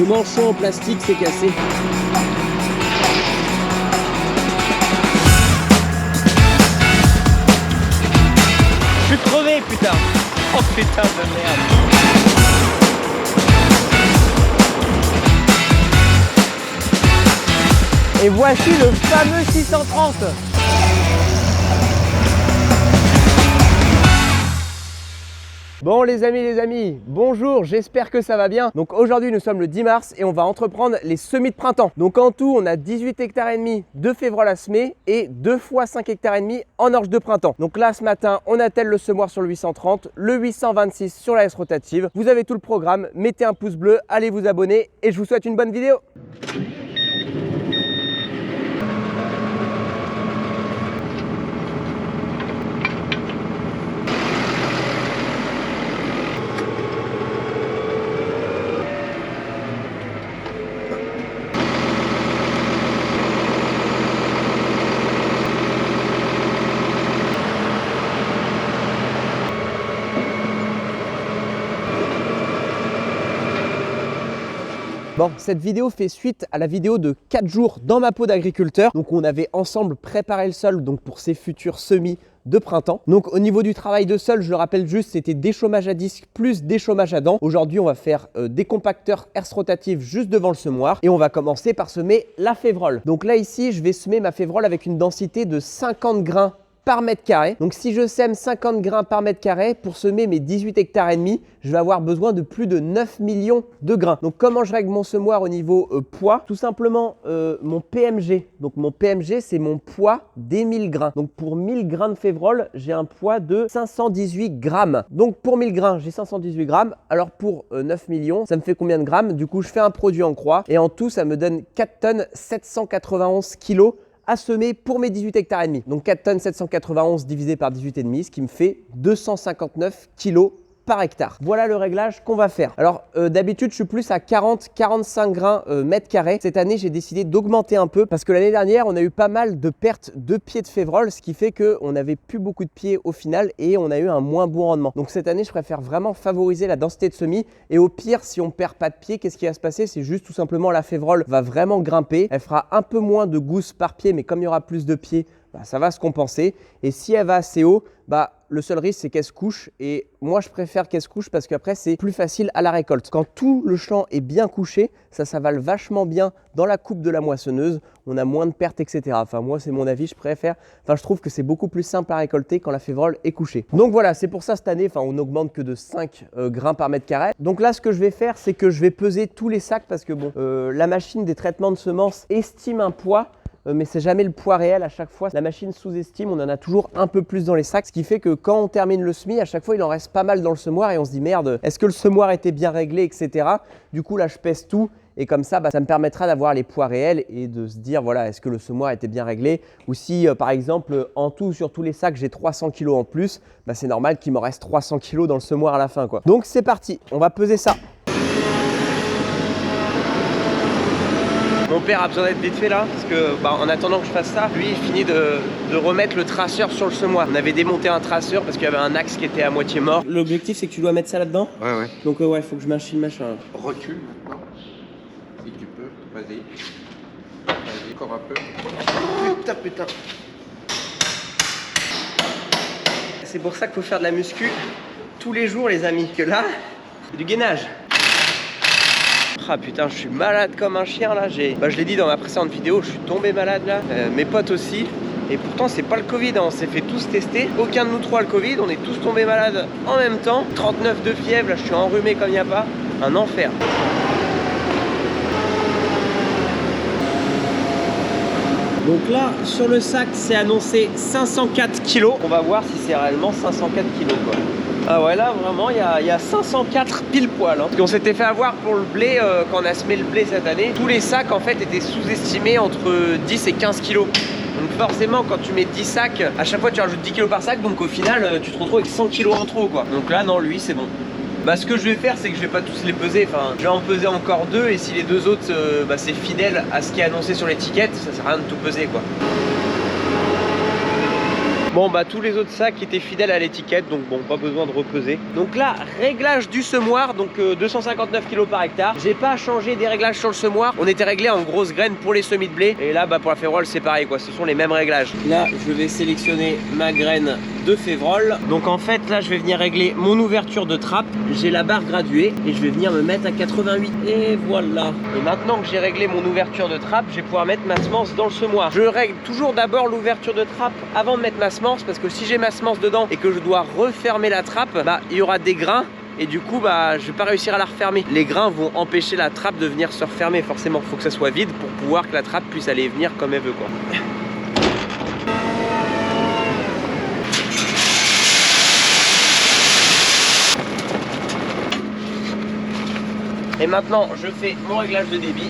Le manchon en plastique s'est cassé. Je suis crevé, putain. Oh putain de merde. Et voici le fameux 630. Bon les amis, bonjour, j'espère que ça va bien. Donc aujourd'hui nous sommes le 10 mars et on va entreprendre les semis de printemps. Donc en tout on a 18 hectares et demi de févrole à semer et 2 fois 5 hectares et demi en orge de printemps. Donc là ce matin on attelle le semoir sur le 830, le 826 sur la S rotative. Vous avez tout le programme, mettez un pouce bleu, allez vous abonner et je vous souhaite une bonne vidéo. Bon, cette vidéo fait suite à la vidéo de 4 jours dans ma peau d'agriculteur. Donc on avait ensemble préparé le sol donc pour ces futurs semis de printemps. Donc au niveau du travail de sol, je le rappelle juste, c'était déchômage à disque plus déchômage à dents. Aujourd'hui, on va faire des compacteurs herse rotative juste devant le semoir et on va commencer par semer la févrole. Donc là ici, je vais semer ma févrole avec une densité de 50 grains par mètre carré. Donc si je sème 50 grains par mètre carré pour semer mes 18 hectares et demi, je vais avoir besoin de plus de 9 millions de grains. Donc comment je règle mon semoir au niveau poids? Tout simplement mon PMG. Donc mon PMG c'est mon poids des 1000 grains. Donc pour 1000 grains de févrole, j'ai un poids de 518 grammes. Donc pour 1000 grains, j'ai 518 grammes. Alors pour 9 millions, ça me fait combien de grammes? Du coup je fais un produit en croix et en tout ça me donne 4 tonnes 791 kilos à semer pour mes 18 hectares et demi. Donc 4 tonnes 791 divisé par 18 et demi, ce qui me fait 259 kilos par hectare. Voilà le réglage qu'on va faire. Alors d'habitude je suis plus à 40-45 grains mètre carré. Cette année j'ai décidé d'augmenter un peu parce que l'année dernière on a eu pas mal de pertes de pieds de févrole, ce qui fait qu'on n'avait plus beaucoup de pieds au final et on a eu un moins bon rendement. Donc cette année je préfère vraiment favoriser la densité de semis et au pire si on perd pas de pieds, qu'est-ce qui va se passer? C'est juste tout simplement la févrole va vraiment grimper, elle fera un peu moins de gousses par pied mais comme il y aura plus de pieds, ça va se compenser et si elle va assez haut, le seul risque c'est qu'elle se couche et moi je préfère qu'elle se couche parce qu'après c'est plus facile à la récolte. Quand tout le champ est bien couché, ça s'avale vachement bien dans la coupe de la moissonneuse, on a moins de pertes etc. Enfin moi c'est mon avis, je trouve que c'est beaucoup plus simple à récolter quand la févrole est couchée. Donc voilà, c'est pour ça cette année, on n'augmente que de 5 grains par mètre carré. Donc là ce que je vais faire c'est que je vais peser tous les sacs parce que la machine des traitements de semences estime un poids. Mais c'est jamais le poids réel à chaque fois. La machine sous-estime, on en a toujours un peu plus dans les sacs, ce qui fait que quand on termine le semis, à chaque fois il en reste pas mal dans le semoir et on se dit merde, est-ce que le semoir était bien réglé, etc. Du coup là je pèse tout et comme ça, ça me permettra d'avoir les poids réels et de se dire voilà, est-ce que le semoir était bien réglé ou si par exemple en tout sur tous les sacs j'ai 300 kg en plus, c'est normal qu'il m'en reste 300 kg dans le semoir à la fin quoi. Donc c'est parti, on va peser ça. Mon père a besoin d'être vite fait là, parce que en attendant que je fasse ça, lui il finit de remettre le traceur sur le semoir. On avait démonté un traceur parce qu'il y avait un axe qui était à moitié mort. L'objectif c'est que tu dois mettre ça là-dedans. Ouais. Donc ouais, il faut que je machine le machin. Recule maintenant, si tu peux, vas-y. Vas-y, encore un peu. Putain. C'est pour ça qu'il faut faire de la muscu tous les jours les amis, que là, c'est du gainage. Ah putain, je suis malade comme un chien là. Je l'ai dit dans ma précédente vidéo, je suis tombé malade là. Mes potes aussi. Et pourtant c'est pas le Covid, on s'est fait tous tester. Aucun de nous trois le Covid, on est tous tombés malades en même temps. 39 de fièvre, là je suis enrhumé comme il n'y a pas. Un enfer. Donc là, sur le sac, c'est annoncé 504 kg. On va voir si c'est réellement 504 kg quoi. Ah ouais, là vraiment il y a 504 pile poil. Parce qu'on s'était fait avoir pour le blé quand on a semé le blé cette année. Tous les sacs en fait étaient sous-estimés entre 10 et 15 kilos. Donc forcément quand tu mets 10 sacs, à chaque fois tu rajoutes 10 kilos par sac. Donc au final tu te retrouves avec 100 kilos en trop quoi. Donc là non, lui c'est bon. Ce que je vais faire c'est que je vais pas tous les peser. Je vais en peser encore 2 et si les 2 autres c'est fidèle à ce qui est annoncé sur l'étiquette, ça sert à rien de tout peser quoi. Bon bah tous les autres sacs étaient fidèles à l'étiquette, donc bon, pas besoin de repeser. Donc là, réglage du semoir, donc 259 kg par hectare. J'ai pas changé des réglages sur le semoir, on était réglé en grosses graines pour les semis de blé. Et là bah pour la févrole c'est pareil quoi, ce sont les mêmes réglages. Là je vais sélectionner ma graine de févrole. Donc en fait là je vais venir régler mon ouverture de trappe. J'ai la barre graduée et je vais venir me mettre à 88. Et voilà. Et maintenant que j'ai réglé mon ouverture de trappe, je vais pouvoir mettre ma semence dans le semoir. Je règle toujours d'abord l'ouverture de trappe avant de mettre ma semence, parce que si j'ai ma semence dedans et que je dois refermer la trappe, bah il y aura des grains. Et du coup, bah, je vais pas réussir à la refermer. Les grains vont empêcher la trappe de venir se refermer. Forcément, il faut que ça soit vide pour pouvoir que la trappe puisse aller et venir comme elle veut, quoi. Et maintenant, je fais mon réglage de débit.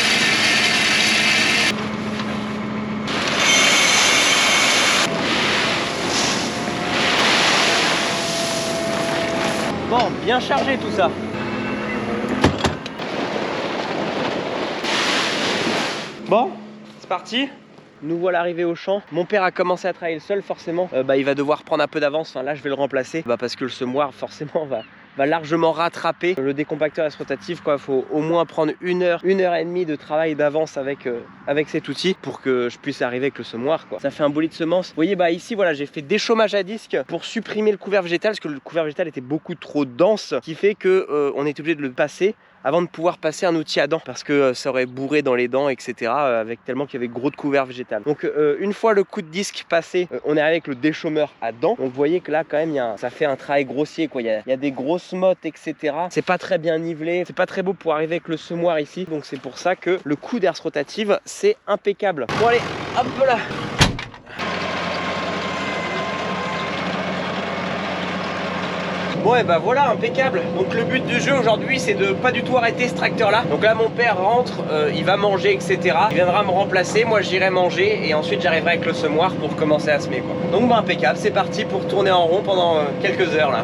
Bon, bien chargé tout ça. Bon, c'est parti. Nous voilà arrivés au champ. Mon père a commencé à travailler seul, forcément. Il va devoir prendre un peu d'avance. Enfin, là, je vais le remplacer. Parce que le semoir, forcément, va largement rattraper le décompacteur rotatif, quoi. Faut au moins prendre une heure et demie de travail d'avance avec cet outil pour que je puisse arriver avec le semoir, quoi. Ça fait un bolide de semences. Vous voyez, ici voilà, j'ai fait déchômage à disque pour supprimer le couvert végétal parce que le couvert végétal était beaucoup trop dense, qui fait que on est obligé de le passer avant de pouvoir passer un outil à dents parce que ça aurait bourré dans les dents, etc. Avec tellement qu'il y avait gros de couvert végétal. Donc une fois le coup de disque passé, on est avec le déchômeur à dents. Donc vous voyez que là quand même ça fait un travail grossier, quoi. Il y a des grosses mottes, etc. C'est pas très bien nivelé, c'est pas très beau pour arriver avec le semoir ici. Donc c'est pour ça que le coup d'air rotative c'est impeccable. Bon allez, hop là. Bon et bah voilà, impeccable. Donc le but du jeu aujourd'hui c'est de pas du tout arrêter ce tracteur là. Donc là mon père rentre, il va manger, etc. Il viendra me remplacer, moi j'irai manger et ensuite j'arriverai avec le semoir pour commencer à semer, quoi. Donc bah impeccable, c'est parti pour tourner en rond pendant quelques heures là.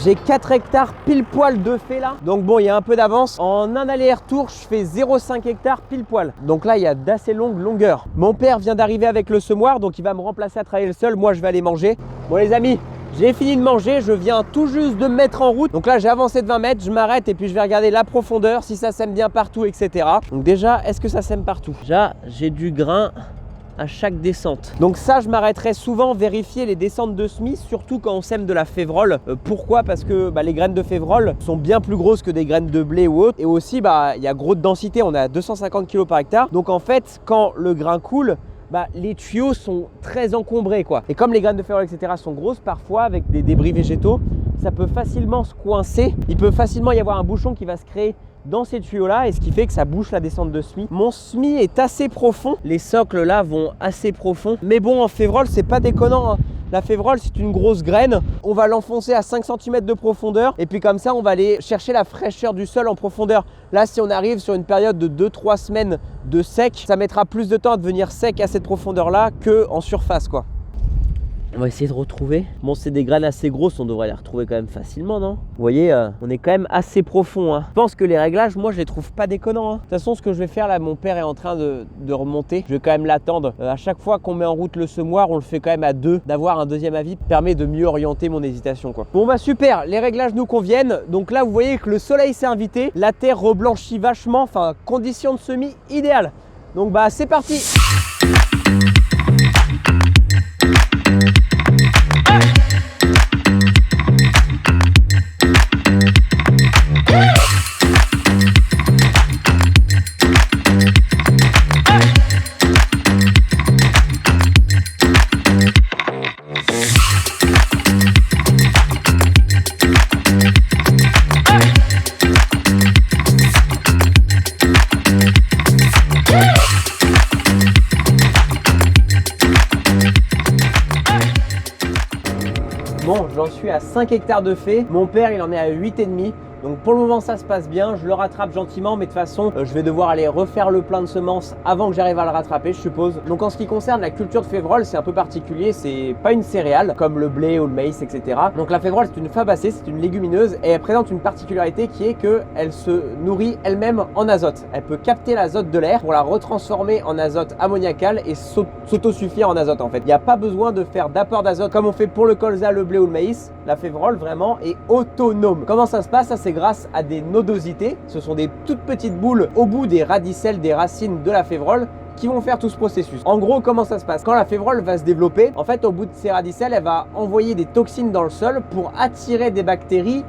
J'ai 4 hectares pile poil de fait là. Donc bon, il y a un peu d'avance. En un aller-retour, je fais 0,5 hectares pile poil. Donc là, il y a d'assez longues longueurs. Mon père vient d'arriver avec le semoir, donc il va me remplacer à travailler le seul. Moi, je vais aller manger. Bon les amis, j'ai fini de manger. Je viens tout juste de me mettre en route. Donc là, j'ai avancé de 20 mètres. Je m'arrête et puis je vais regarder la profondeur, si ça sème bien partout, etc. Donc déjà, est-ce que ça sème partout? Déjà, j'ai du grain à chaque descente. Donc ça, je m'arrêterai souvent vérifier les descentes de semis, surtout quand on sème de la févrole. Pourquoi? Parce que les graines de févrole sont bien plus grosses que des graines de blé ou autre. Et aussi, il y a gros de densité, on est à 250 kg par hectare. Donc en fait, quand le grain coule, les tuyaux sont très encombrés, quoi. Et comme les graines de févrole, etc. sont grosses, parfois avec des débris végétaux, ça peut facilement se coincer. Il peut facilement y avoir un bouchon qui va se créer dans ces tuyaux là, et ce qui fait que ça bouche la descente de semis. Mon semis est assez profond, les socles là vont assez profond, mais bon, en févrole c'est pas déconnant, hein. La févrole c'est une grosse graine, on va l'enfoncer à 5 cm de profondeur et puis comme ça on va aller chercher la fraîcheur du sol en profondeur. Là si on arrive sur une période de 2-3 semaines de sec, ça mettra plus de temps à devenir sec à cette profondeur là que en surface, quoi. On va essayer de retrouver. Bon, c'est des graines assez grosses, on devrait les retrouver quand même facilement, non? Vous voyez, on est quand même assez profond, hein. Je pense que les réglages, moi, je les trouve pas déconnants, hein. De toute façon, ce que je vais faire là, mon père est en train de remonter. Je vais quand même l'attendre. À chaque fois qu'on met en route le semoir, on le fait quand même à deux. D'avoir un deuxième avis permet de mieux orienter mon hésitation, quoi. Bon, bah super, les réglages nous conviennent. Donc là, vous voyez que le soleil s'est invité. La terre reblanchit vachement, enfin, conditions de semis idéales. Donc bah, c'est parti. Bon, j'en suis à 5 hectares de fait. Mon père, il en est à 8,5. Donc pour le moment ça se passe bien, je le rattrape gentiment, mais de toute façon je vais devoir aller refaire le plein de semences avant que j'arrive à le rattraper, je suppose. Donc en ce qui concerne la culture de févrole, c'est un peu particulier, c'est pas une céréale comme le blé ou le maïs, etc. Donc la févrole c'est une fabacée, c'est une légumineuse et elle présente une particularité qui est qu'elle se nourrit elle-même en azote. Elle peut capter l'azote de l'air pour la retransformer en azote ammoniacal et s'autosuffire en azote en fait. Il n'y a pas besoin de faire d'apport d'azote comme on fait pour le colza, le blé ou le maïs. La févrole vraiment est autonome. Comment ça se passe? Ça c'est grâce à des nodosités. Ce sont des toutes petites boules au bout des radicelles des racines de la févrole qui vont faire tout ce processus. En gros, comment ça se passe? Quand la févrole va se développer, en fait, au bout de ses radicelles, elle va envoyer des toxines dans le sol pour attirer des bactéries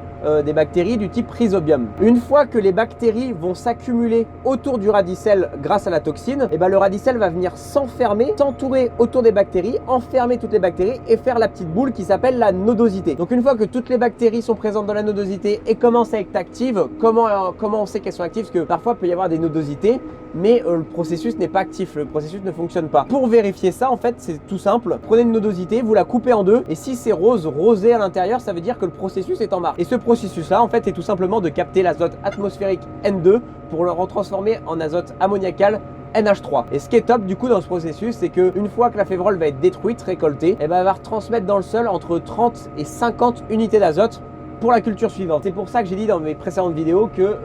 du type Rhizobium. Une fois que les bactéries vont s'accumuler autour du radicelle grâce à la toxine, et ben le radicelle va venir s'enfermer, s'entourer autour des bactéries, enfermer toutes les bactéries et faire la petite boule qui s'appelle la nodosité. Donc une fois que toutes les bactéries sont présentes dans la nodosité et commencent à être actives, comment on sait qu'elles sont actives? Parce que parfois il peut y avoir des nodosités, mais le processus n'est pas actif, le processus ne fonctionne pas. Pour vérifier ça, en fait, c'est tout simple. Prenez une nodosité, vous la coupez en deux, et si c'est rosé à l'intérieur, ça veut dire que le processus est en marche. Et ce processus-là, en fait, est tout simplement de capter l'azote atmosphérique N2 pour le retransformer en azote ammoniacal NH3. Et ce qui est top du coup dans ce processus, c'est qu'une fois que la févrole va être détruite, récoltée, et ben elle va retransmettre dans le sol entre 30 et 50 unités d'azote pour la culture suivante. C'est pour ça que j'ai dit dans mes précédentes vidéos que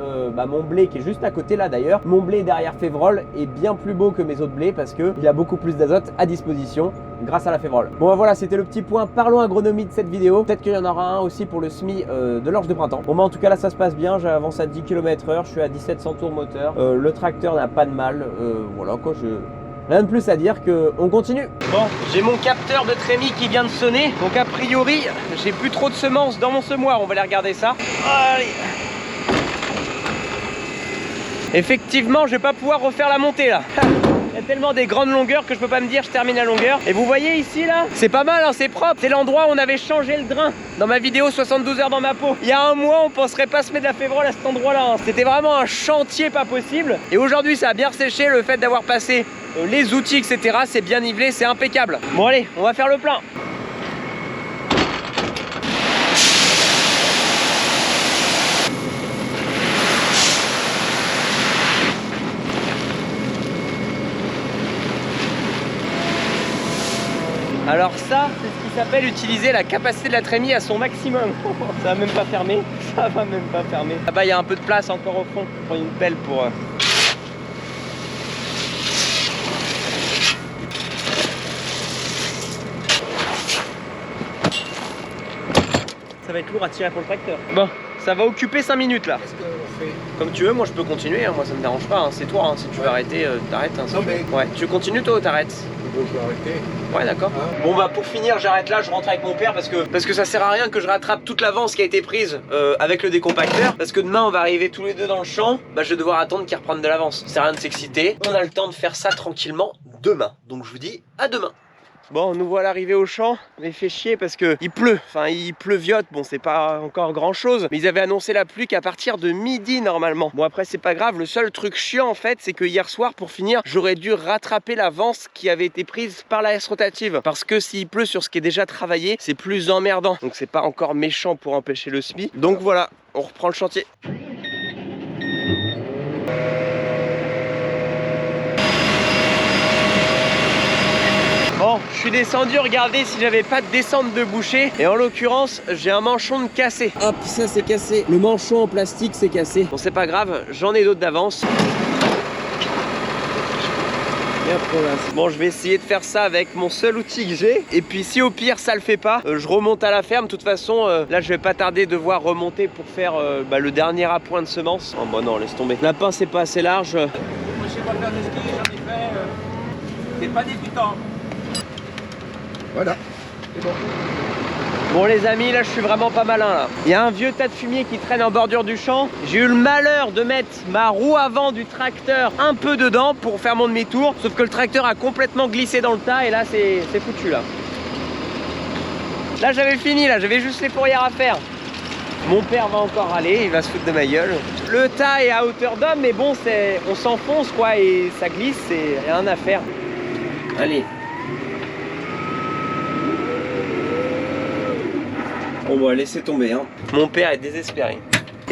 mon blé qui est juste à côté là d'ailleurs, mon blé derrière févrole est bien plus beau que mes autres blés parce qu'il a beaucoup plus d'azote à disposition grâce à la févrole. Bon bah voilà, c'était le petit point parlons agronomie de cette vidéo. Peut-être qu'il y en aura un aussi pour le semis de l'orge de printemps. Bon bah en tout cas là ça se passe bien, j'avance à 10 km/h, je suis à 1700 tours moteur, le tracteur n'a pas de mal, voilà quoi, rien de plus à dire que on continue. Bon, j'ai mon capteur de trémie qui vient de sonner. Donc a priori, j'ai plus trop de semences dans mon semoir. On va aller regarder ça. Allez. Effectivement, je vais pas pouvoir refaire la montée là. Il y a tellement des grandes longueurs que je peux pas me dire je termine la longueur. Et vous voyez ici là, c'est pas mal, hein, c'est propre. C'est l'endroit où on avait changé le drain dans ma vidéo 72 heures dans ma peau. Il y a un mois, on penserait pas semer de la févrole à cet endroit là. Hein. C'était vraiment un chantier pas possible. Et aujourd'hui, ça a bien séché. Le fait d'avoir passé les outils, etc. C'est bien nivelé, c'est impeccable. Bon allez, on va faire le plein. Alors ça, c'est ce qui s'appelle utiliser la capacité de la trémie à son maximum. Ça va même pas fermer, ça va même pas fermer. Là-bas, il y a un peu de place encore au fond. Je prends une pelle pour... Ça va être lourd à tirer pour le tracteur. Bon, ça va occuper 5 minutes là. Qu'est-ce qu'on fait? Comme tu veux, moi je peux continuer, hein. Moi ça me dérange pas, hein. C'est toi, hein. Si tu veux arrêter, t'arrêtes. Hein, si Non, tu mais... Ouais, tu continues toi ou t'arrêtes? Je peux arrêter. Ouais, d'accord. Ah. Bon bah pour finir, j'arrête là, je rentre avec mon père parce que ça sert à rien que je rattrape toute l'avance qui a été prise avec le décompacteur. Parce que demain on va arriver tous les deux dans le champ, bah je vais devoir attendre qu'il reprenne de l'avance. C'est rien de s'exciter, on a le temps de faire ça tranquillement demain. Donc je vous dis à demain. Bon, nous voilà arrivés au champ, mais fait chier parce que il pleut, enfin il pleuviote, bon c'est pas encore grand chose, mais ils avaient annoncé la pluie qu'à partir de midi normalement. Bon après c'est pas grave, le seul truc chiant en fait c'est que hier soir pour finir, j'aurais dû rattraper l'avance qui avait été prise par la S rotative. Parce que s'il pleut sur ce qui est déjà travaillé, c'est plus emmerdant, donc c'est pas encore méchant pour empêcher le semis. Donc voilà, on reprend le chantier. Bon, je suis descendu, regardez si j'avais pas de descente de boucher. Et en l'occurrence, j'ai un manchon de cassé. Hop, ça c'est cassé. Le manchon en plastique c'est cassé. Bon, c'est pas grave, j'en ai d'autres d'avance. Bon, je vais essayer de faire ça avec mon seul outil que j'ai. Et puis si au pire ça le fait pas, je remonte à la ferme. De toute façon, là je vais pas tarder de devoir remonter pour faire le dernier appoint de semences. Oh bah non, laisse tomber. La pince c'est pas assez large. Moi je sais pas faire de ski, j'en ai fait. C'est pas débutant. Voilà, c'est bon. Bon les amis, là je suis vraiment pas malin là. Il y a un vieux tas de fumier qui traîne en bordure du champ. J'ai eu le malheur de mettre ma roue avant du tracteur un peu dedans pour faire mon demi-tour. Sauf que le tracteur a complètement glissé dans le tas et là c'est foutu là. Là j'avais fini, là j'avais juste les fourrières à faire. Mon père va encore aller, il va se foutre de ma gueule. Le tas est à hauteur d'homme mais bon on s'enfonce quoi et ça glisse, c'est rien à faire. Allez. On va laisser tomber hein. Mon père est désespéré.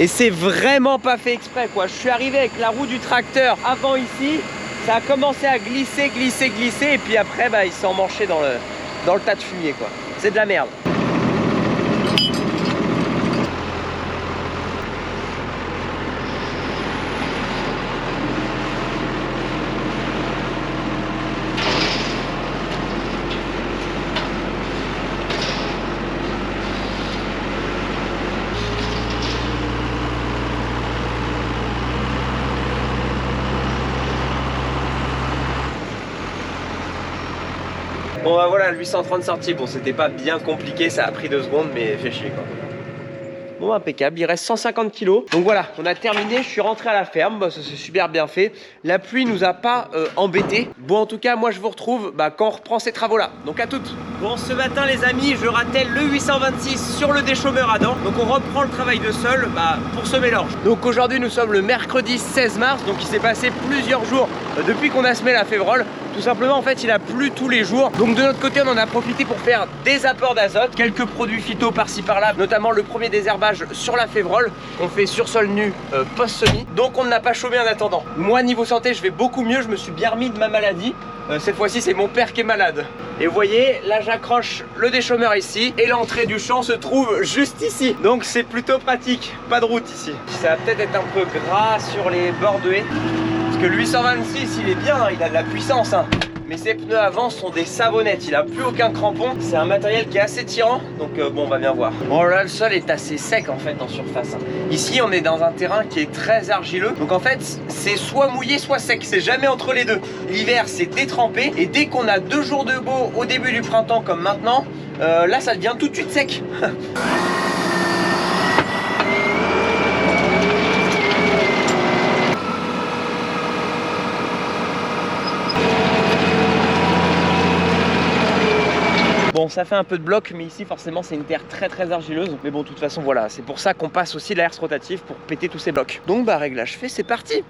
Et c'est vraiment pas fait exprès quoi. Je suis arrivé avec la roue du tracteur avant ici. Ça a commencé à glisser, glisser, glisser. Et puis après, bah, il s'est emmanché dans le tas de fumier quoi. C'est de la merde. Bon bah voilà, le 830 sorti, bon c'était pas bien compliqué, ça a pris 2 secondes mais fait chier quoi. Bon impeccable, il reste 150 kg. Donc voilà, on a terminé, je suis rentré à la ferme, bah, ça s'est super bien fait. La pluie nous a pas embêtés. Bon en tout cas, moi je vous retrouve quand on reprend ces travaux là. Donc à toutes. Bon ce matin les amis, je rattelle le 826 sur le déchômeur à dents. Donc on reprend le travail de sol pour semer l'orge. Donc aujourd'hui nous sommes le mercredi 16 mars, donc il s'est passé plusieurs jours depuis qu'on a semé la févrole. Tout simplement en fait il a plu tous les jours. Donc de notre côté on en a profité pour faire des apports d'azote, quelques produits phyto par-ci par-là, notamment le premier désherbage sur la févrole qu'on fait sur sol nu post-semis. Donc on n'a pas chômé en attendant. Moi niveau santé je vais beaucoup mieux, je me suis bien remis de ma maladie. Cette fois-ci c'est mon père qui est malade. Et vous voyez là j'accroche le déchômeur ici et l'entrée du champ se trouve juste ici. Donc c'est plutôt pratique, pas de route ici. Ça va peut-être être un peu gras sur les bords de haie. Parce que le 826 il est bien, il a de la puissance hein. Mais ses pneus avant sont des savonnettes, il n'a plus aucun crampon. C'est un matériel qui est assez tirant, donc bon on va bien voir. Bon là le sol est assez sec en fait en surface. Ici on est dans un terrain qui est très argileux. Donc en fait c'est soit mouillé soit sec, c'est jamais entre les deux. L'hiver c'est détrempé et dès qu'on a 2 jours de beau au début du printemps comme maintenant, là ça devient tout de suite sec. Bon ça fait un peu de bloc mais ici forcément c'est une terre très argileuse. Mais bon de toute façon voilà, c'est pour ça qu'on passe aussi la herse rotative pour péter tous ces blocs. Donc bah réglage fait, c'est parti.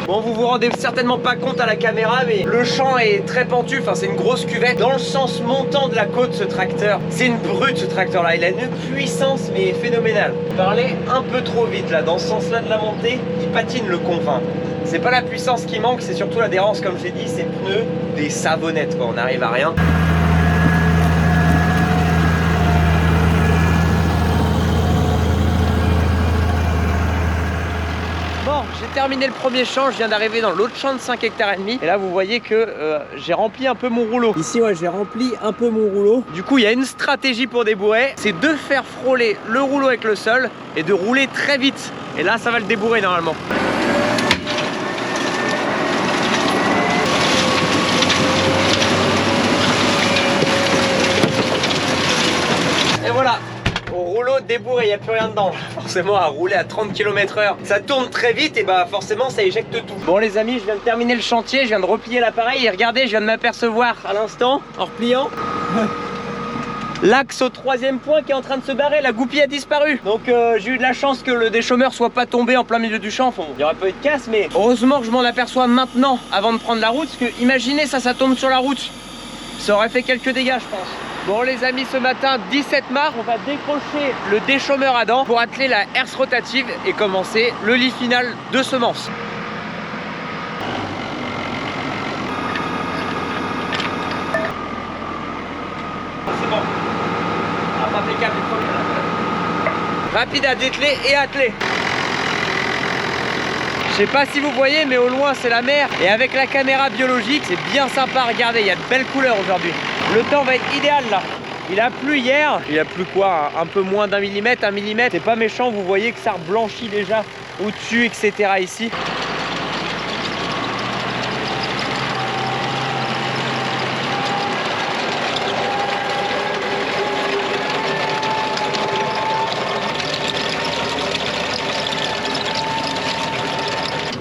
Bon, vous vous rendez certainement pas compte à la caméra, mais le champ est très pentu, enfin c'est une grosse cuvette. Dans le sens montant de la côte, ce tracteur, c'est une brute ce tracteur-là. Il a une puissance mais phénoménale. Il parlait un peu trop vite là, dans ce sens-là de la montée, il patine le con. Enfin, c'est pas la puissance qui manque, c'est surtout l'adhérence comme j'ai dit, ces pneus, des savonnettes quoi, on n'arrive à rien. J'ai terminé le premier champ, je viens d'arriver dans l'autre champ de 5,5 hectares. Et là vous voyez que j'ai rempli un peu mon rouleau. Ici ouais, j'ai rempli un peu mon rouleau. Du coup il y a une stratégie pour débourrer, c'est de faire frôler le rouleau avec le sol et de rouler très vite. Et là ça va le débourrer normalement. Et voilà, au rouleau débourré, il n'y a plus rien dedans. Forcément à rouler à 30 km/h, ça tourne très vite et bah forcément ça éjecte tout. Bon les amis, je viens de terminer le chantier, je viens de replier l'appareil et regardez, je viens de m'apercevoir à l'instant, en repliant, l'axe au 3e point qui est en train de se barrer, la goupille a disparu. Donc j'ai eu de la chance que le déchômeur soit pas tombé en plein milieu du champ. Il y aurait pas eu de casse, mais heureusement que je m'en aperçois maintenant avant de prendre la route, parce que imaginez ça tombe sur la route, ça aurait fait quelques dégâts je pense. Bon les amis, ce matin 17 mars, on va décrocher le déchômeur à dents pour atteler la herse rotative et commencer le lit final de semences. C'est bon. Impeccable le premier. Rapide à dételer et atteler. Je sais pas si vous voyez mais au loin c'est la mer et avec la caméra biologique c'est bien sympa, regardez il y a de belles couleurs aujourd'hui. Le temps va être idéal là. Il a plu hier, il a plu quoi, un peu moins d'1 millimètre, 1 millimètre, c'est pas méchant, vous voyez que ça reblanchit déjà au-dessus etc. ici.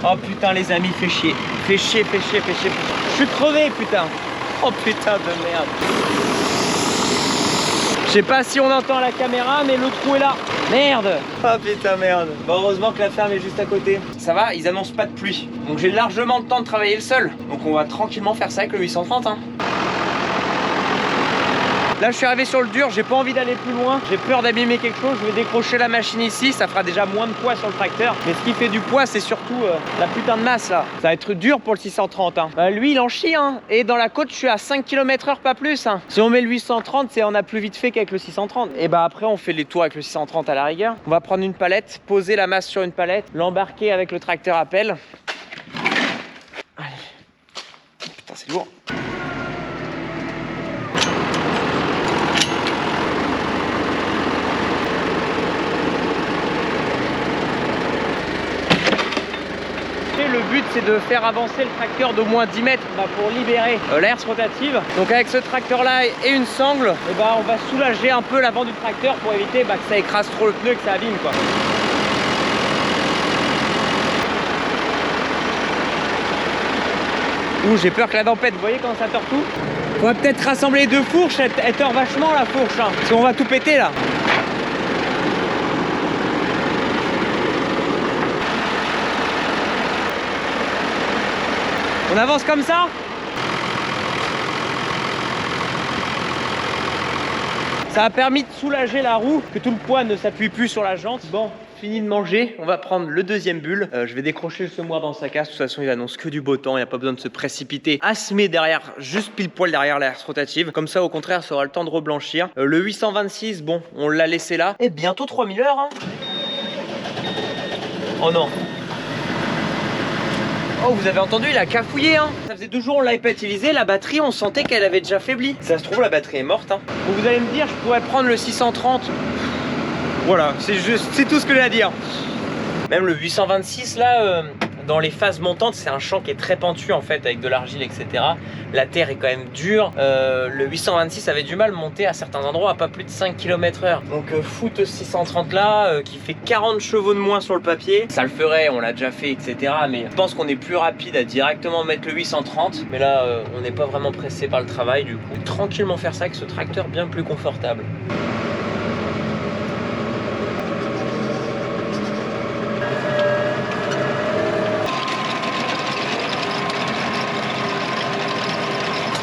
Oh putain les amis, fait chier. Fait chier. Je suis crevé putain. Oh putain de merde. Je sais pas si on entend la caméra mais le trou est là. Merde. Oh putain merde. Bon, heureusement que la ferme est juste à côté. Ça va, ils annoncent pas de pluie. Donc j'ai largement le temps de travailler le sol. Donc on va tranquillement faire ça avec le 830 hein. Là je suis arrivé sur le dur, j'ai pas envie d'aller plus loin. J'ai peur d'abîmer quelque chose, je vais décrocher la machine ici. Ça fera déjà moins de poids sur le tracteur. Mais ce qui fait du poids c'est surtout la putain de masse là. Ça va être dur pour le 630 hein. Lui il en chie hein. Et dans la côte je suis à 5 km/h pas plus hein. Si on met le 830 c'est on a plus vite fait qu'avec le 630. Et bah après on fait les tours avec le 630 à la rigueur. On va prendre une palette, poser la masse sur une palette, l'embarquer avec le tracteur à pelle. Allez. Putain c'est lourd. Le but c'est de faire avancer le tracteur d'au moins 10 mètres pour libérer l'herse rotative. Donc avec ce tracteur là et une sangle, on va soulager un peu l'avant du tracteur pour éviter que ça écrase trop le pneu et que ça abîme quoi. Ouh, j'ai peur que la dent pète, vous voyez quand ça tord tout. On va peut-être rassembler deux fourches, elle tord vachement la fourche hein, parce qu'on va tout péter là. On avance comme ça. Ça a permis de soulager la roue, que tout le poids ne s'appuie plus sur la jante. Bon, fini de manger, on va prendre le deuxième bulle. Je vais décrocher le semoir dans sa casse. De toute façon, il annonce que du beau temps, il n'y a pas besoin de se précipiter à semer derrière, juste pile poil derrière l'herse rotative. Comme ça, au contraire, ça aura le temps de reblanchir. Le 826, bon, on l'a laissé là. Et bientôt 3000 heures. Hein. Oh non. Oh, vous avez entendu, il a cafouillé hein. Ça faisait 2 jours on l'avait pas utilisé, la batterie on sentait qu'elle avait déjà faibli. Ça se trouve la batterie est morte hein. Donc vous allez me dire, je pourrais prendre le 630. Voilà, c'est tout ce que j'ai à dire. Même le 826 là, dans les phases montantes, c'est un champ qui est très pentu en fait, avec de l'argile etc. La terre est quand même dure. Le 826 avait du mal à monter à certains endroits à pas plus de 5 km/h. Donc foutre ce 630 là, qui fait 40 chevaux de moins sur le papier, ça le ferait, on l'a déjà fait etc. Mais je pense qu'on est plus rapide à directement mettre le 830. Mais là, on n'est pas vraiment pressé par le travail du coup. Tranquillement faire ça avec ce tracteur bien plus confortable.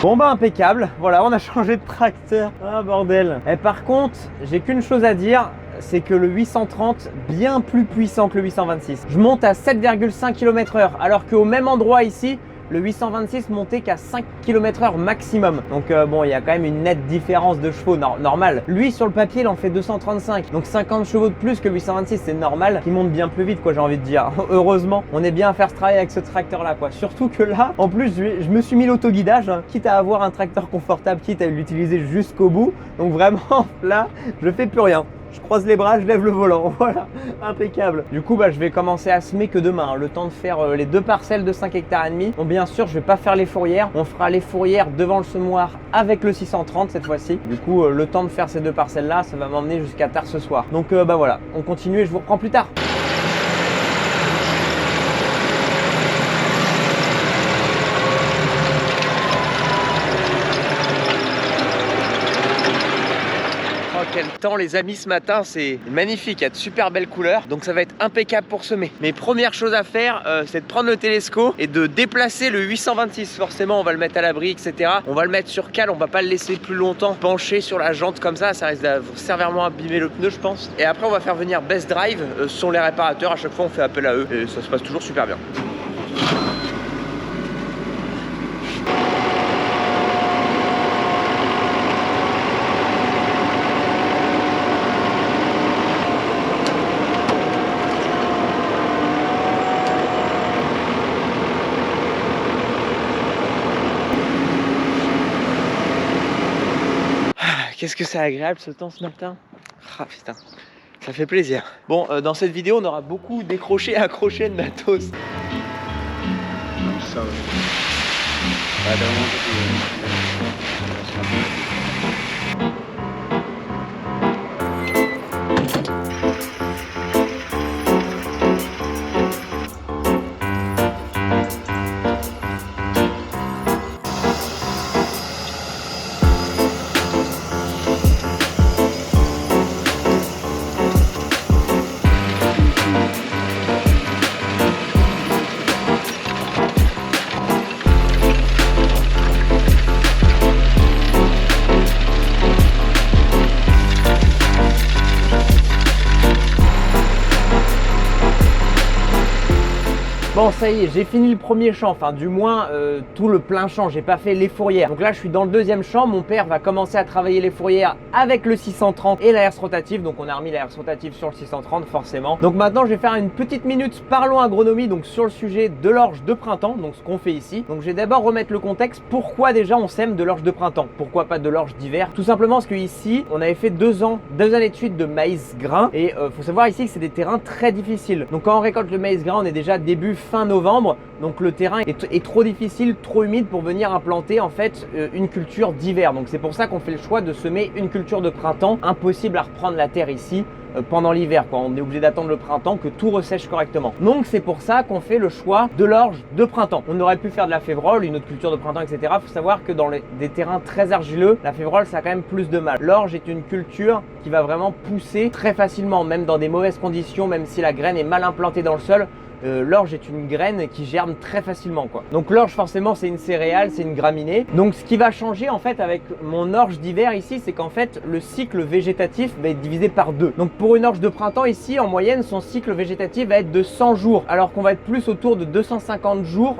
Bon bah impeccable, voilà on a changé de tracteur, ah bordel. Et par contre, j'ai qu'une chose à dire, c'est que le 830 bien plus puissant que le 826. Je monte à 7,5 km/h alors qu'au même endroit ici, le 826 montait qu'à 5 km/h maximum. Donc bon, il y a quand même une nette différence de chevaux normal. Lui sur le papier, il en fait 235. Donc 50 chevaux de plus que le 826, c'est normal qu'il monte bien plus vite quoi, j'ai envie de dire. Heureusement, on est bien à faire ce travail avec ce tracteur là quoi. Surtout que là, en plus, je me suis mis l'autoguidage, hein, quitte à avoir un tracteur confortable, quitte à l'utiliser jusqu'au bout. Donc vraiment, là, je fais plus rien. Je croise les bras, je lève le volant, voilà, impeccable. Du coup, je vais commencer à semer que demain, hein, le temps de faire les 2 parcelles de 5,5 hectares. Bon, bien sûr, je vais pas faire les fourrières, on fera les fourrières devant le semoir avec le 630 cette fois-ci. Du coup, le temps de faire ces 2 parcelles là, ça va m'emmener jusqu'à tard ce soir. Donc voilà, on continue et je vous reprends plus tard. Quel temps les amis ce matin, c'est magnifique, il y a de super belles couleurs, donc ça va être impeccable pour semer. Mais première chose à faire, c'est de prendre le télescope et de déplacer le 826. Forcément on va le mettre à l'abri etc. On va le mettre sur cale, on va pas le laisser plus longtemps penché sur la jante comme ça risque d'avoir sévèrement abîmer le pneu je pense. Et après on va faire venir Best Drive, ce sont les réparateurs, à chaque fois on fait appel à eux et ça se passe toujours super bien. Qu'est-ce que c'est agréable ce temps ce matin. Ah putain, ça fait plaisir. Bon, dans cette vidéo, on aura beaucoup décroché et accroché de matos. Ça Bon, ça y est, j'ai fini le premier champ, enfin du moins tout le plein champ, j'ai pas fait les fourrières. Donc là je suis dans le deuxième champ, mon père va commencer à travailler les fourrières avec le 630 et la herse rotative. Donc on a remis la herse rotative sur le 630 forcément. Donc maintenant je vais faire une petite minute parlons agronomie, donc sur le sujet de l'orge de printemps, donc ce qu'on fait ici. Donc je vais d'abord remettre le contexte, pourquoi déjà on sème de l'orge de printemps, pourquoi pas de l'orge d'hiver. Tout simplement parce que ici on avait fait 2 années de suite de maïs grain et faut savoir ici que c'est des terrains très difficiles. Donc quand on récolte le maïs grain, on est déjà début fin novembre, donc le terrain est trop difficile, trop humide pour venir implanter en fait une culture d'hiver. Donc c'est pour ça qu'on fait le choix de semer une culture de printemps. Impossible à reprendre la terre ici pendant l'hiver, on est obligé d'attendre le printemps que tout ressèche correctement. Donc c'est pour ça qu'on fait le choix de l'orge de printemps. On aurait pu faire de la févrole, une autre culture de printemps, etc. Il faut savoir que dans des terrains très argileux, la févrole ça a quand même plus de mal. L'orge est une culture qui va vraiment pousser très facilement, même dans des mauvaises conditions, même si la graine est mal implantée dans le sol. L'orge est une graine qui germe très facilement quoi. Donc l'orge forcément c'est une céréale, c'est une graminée. Donc ce qui va changer en fait avec mon orge d'hiver ici, c'est qu'en fait le cycle végétatif va être divisé par 2. Donc pour une orge de printemps ici, en moyenne son cycle végétatif va être de 100 jours, alors qu'on va être plus autour de 250 jours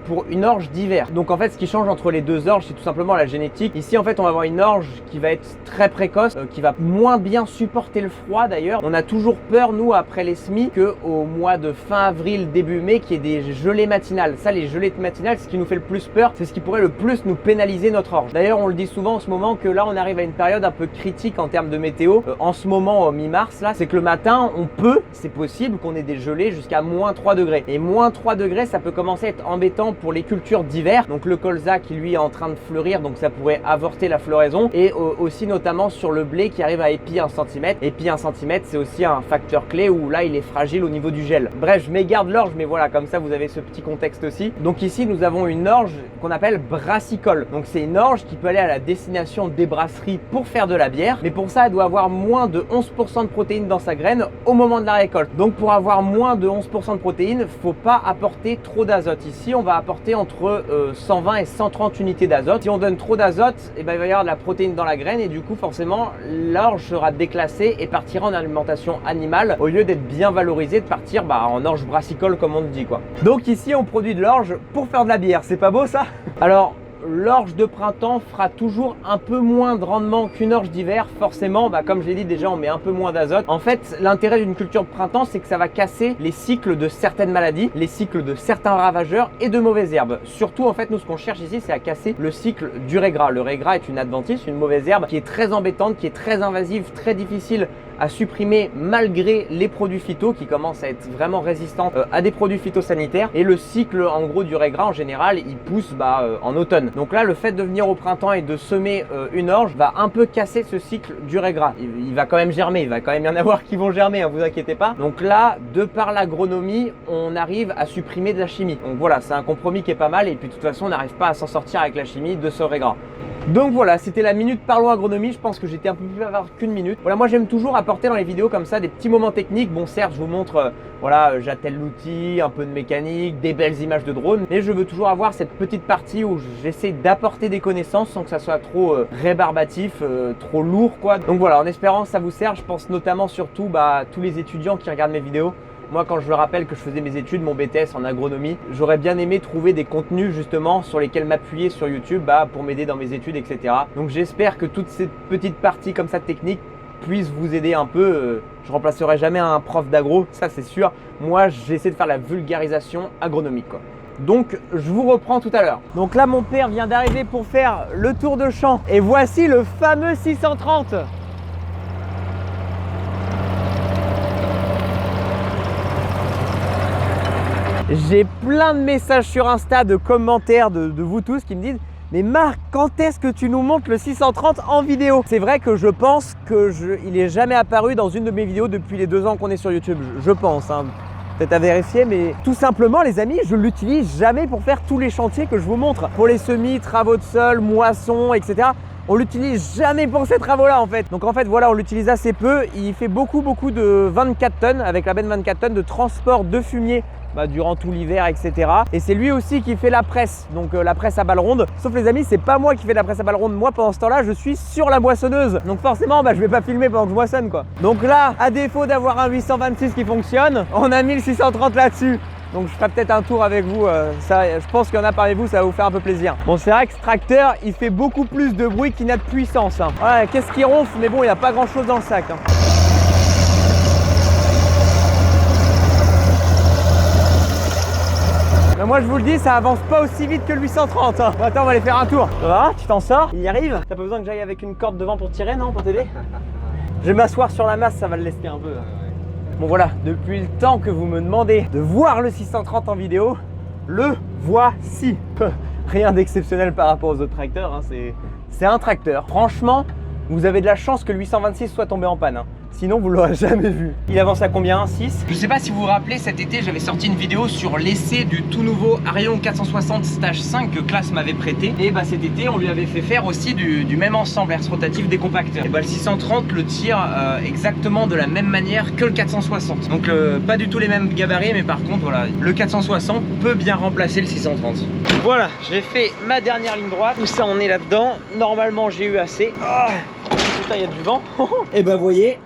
pour une orge d'hiver. Donc en fait ce qui change entre les deux orges, c'est tout simplement la génétique. Ici en fait on va avoir une orge qui va être très précoce, qui va moins bien supporter le froid d'ailleurs. On a toujours peur nous après les semis qu'au mois de fin avril, début mai, qu'il y ait des gelées matinales. Ça, les gelées matinales, ce qui nous fait le plus peur, c'est ce qui pourrait le plus nous pénaliser notre orge. D'ailleurs, on le dit souvent en ce moment que là, on arrive à une période un peu critique en termes de météo. En ce moment, mi-mars, là, c'est que le matin, c'est possible qu'on ait des gelées jusqu'à moins 3 degrés. Et moins 3 degrés, ça peut commencer à être embêtant pour les cultures d'hiver. Donc le colza qui lui est en train de fleurir, donc ça pourrait avorter la floraison. Et aussi notamment sur le blé qui arrive à épi 1 cm. Épi 1 cm, c'est aussi un facteur clé où là, il est fragile au niveau du gel. Bref, je m'égare de l'orge, mais voilà, comme ça vous avez ce petit contexte aussi. Donc ici nous avons une orge qu'on appelle brassicole. Donc c'est une orge qui peut aller à la destination des brasseries pour faire de la bière, mais pour ça elle doit avoir moins de 11% de protéines dans sa graine au moment de la récolte. Donc pour avoir moins de 11% de protéines, faut pas apporter trop d'azote. Ici on va apporter entre 120 et 130 unités d'azote. Si on donne trop d'azote, il va y avoir de la protéine dans la graine et du coup forcément l'orge sera déclassée et partira en alimentation animale au lieu d'être bien valorisée, de partir en orge brassicole comme on dit quoi. Donc ici on produit de l'orge pour faire de la bière, c'est pas beau ça? Alors l'orge de printemps fera toujours un peu moins de rendement qu'une orge d'hiver, forcément, comme je l'ai dit déjà, on met un peu moins d'azote. En fait, l'intérêt d'une culture de printemps, c'est que ça va casser les cycles de certaines maladies, les cycles de certains ravageurs et de mauvaises herbes. Surtout, en fait, nous, ce qu'on cherche ici, c'est à casser le cycle du raiegras. Le raiegras est une adventice, une mauvaise herbe qui est très embêtante, qui est très invasive, très difficile à supprimer malgré les produits phyto qui commencent à être vraiment résistants à des produits phytosanitaires. Et le cycle en gros du raiegras en général, il pousse en automne. Donc là, le fait de venir au printemps et de semer une orge va un peu casser ce cycle du raiegras. Il va quand même germer, il va quand même y en avoir qui vont germer, hein, vous inquiétez pas. Donc là, de par l'agronomie, on arrive à supprimer de la chimie. Donc voilà, c'est un compromis qui est pas mal et puis de toute façon, on n'arrive pas à s'en sortir avec la chimie de ce raiegras. Donc voilà, c'était la minute parlons agronomie. Je pense que j'étais un peu plus bavard qu'une minute. Voilà, moi j'aime toujours apporter dans les vidéos comme ça des petits moments techniques. Bon certes, je vous montre, j'attelle l'outil, un peu de mécanique, des belles images de drone. Mais je veux toujours avoir cette petite partie où j'essaie d'apporter des connaissances sans que ça soit trop rébarbatif, trop lourd quoi. Donc voilà, en espérant que ça vous sert. Je pense notamment surtout tous les étudiants qui regardent mes vidéos. Moi, quand je me rappelle que je faisais mes études, mon BTS en agronomie, j'aurais bien aimé trouver des contenus justement sur lesquels m'appuyer sur YouTube pour m'aider dans mes études, etc. Donc j'espère que toutes ces petites parties comme ça techniques puissent vous aider un peu. Je remplacerai jamais un prof d'agro, ça c'est sûr. Moi, j'essaie de faire la vulgarisation agronomique quoi. Donc je vous reprends tout à l'heure. Donc là, mon père vient d'arriver pour faire le tour de champ. Et voici le fameux 630. J'ai plein de messages sur Insta, de commentaires de vous tous qui me disent « Mais Marc, quand est-ce que tu nous montres le 630 en vidéo ?» C'est vrai que je pense qu'il n'est jamais apparu dans une de mes vidéos depuis les 2 ans qu'on est sur YouTube. Je pense, hein. Peut-être à vérifier, mais tout simplement les amis, je l'utilise jamais pour faire tous les chantiers que je vous montre. Pour les semis, travaux de sol, moissons, etc. On l'utilise jamais pour ces travaux-là en fait. Donc en fait voilà, on l'utilise assez peu. Il fait beaucoup de 24 tonnes avec la benne 24 tonnes de transport de fumier durant tout l'hiver, etc. Et c'est lui aussi qui fait la presse, donc la presse à balles rondes. Sauf les amis, c'est pas moi qui fais la presse à balles rondes. Moi pendant ce temps-là, je suis sur la moissonneuse. Donc forcément, je vais pas filmer pendant que je moissonne quoi. Donc là, à défaut d'avoir un 826 qui fonctionne, on a mis le 630 là-dessus. Donc je ferai peut-être un tour avec vous, ça, je pense qu'il y en a parmi vous, ça va vous faire un peu plaisir. Bon, c'est vrai que ce tracteur, il fait beaucoup plus de bruit qu'il n'a de puissance. Hein. Ouais, qu'est-ce qui ronfle, mais bon, il n'y a pas grand chose dans le sac. Hein. Mais moi je vous le dis, ça avance pas aussi vite que le 830. Hein. Bon, attends, on va aller faire un tour. Ça va? Tu t'en sors? Il y arrive? T'as pas besoin que j'aille avec une corde devant pour tirer, non? Pour t'aider? Je vais m'asseoir sur la masse, ça va le laisser un peu. Bon voilà, depuis le temps que vous me demandez de voir le 630 en vidéo, le voici. Rien d'exceptionnel par rapport aux autres tracteurs, hein. C'est un tracteur. Franchement, vous avez de la chance que le 826 soit tombé en panne. Hein. Sinon, vous l'aurez jamais vu. Il avance à combien? 6? Je sais pas si vous vous rappelez, cet été, j'avais sorti une vidéo sur l'essai du tout nouveau Arion 460 Stage 5 que Classe m'avait prêté. Et bah cet été, on lui avait fait faire aussi du même ensemble axe rotatif des compacteurs. Et bah le 630 le tire exactement de la même manière que le 460. Donc pas du tout les mêmes gabarits, mais par contre, voilà, le 460 peut bien remplacer le 630. Voilà, j'ai fait ma dernière ligne droite. Tout ça, on est là-dedans. Normalement, j'ai eu assez. Oh, putain, il y a du vent. Et bah, vous voyez,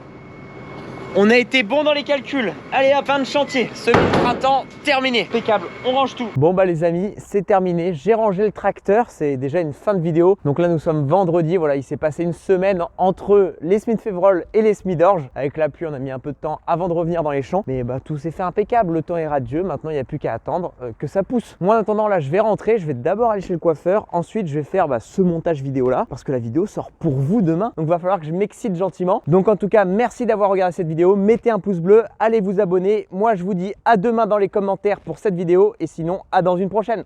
on a été bon dans les calculs. Allez hop, fin de chantier. Semi-printemps terminé. Impeccable, on range tout. Bon bah les amis, c'est terminé. J'ai rangé le tracteur, c'est déjà une fin de vidéo. Donc là nous sommes vendredi, voilà, il s'est passé une semaine entre les semis de févrole et les semis d'orge. Avec la pluie, on a mis un peu de temps avant de revenir dans les champs. Mais bah tout s'est fait impeccable, le temps est radieux. Maintenant il n'y a plus qu'à attendre que ça pousse. Moi en attendant là, je vais rentrer, je vais d'abord aller chez le coiffeur. Ensuite je vais faire ce montage vidéo là, parce que la vidéo sort pour vous demain. Donc il va falloir que je m'excite gentiment. Donc en tout cas, merci d'avoir regardé cette vidéo. Mettez un pouce bleu, allez vous abonner. Moi je vous dis à demain dans les commentaires pour cette vidéo et sinon à dans une prochaine.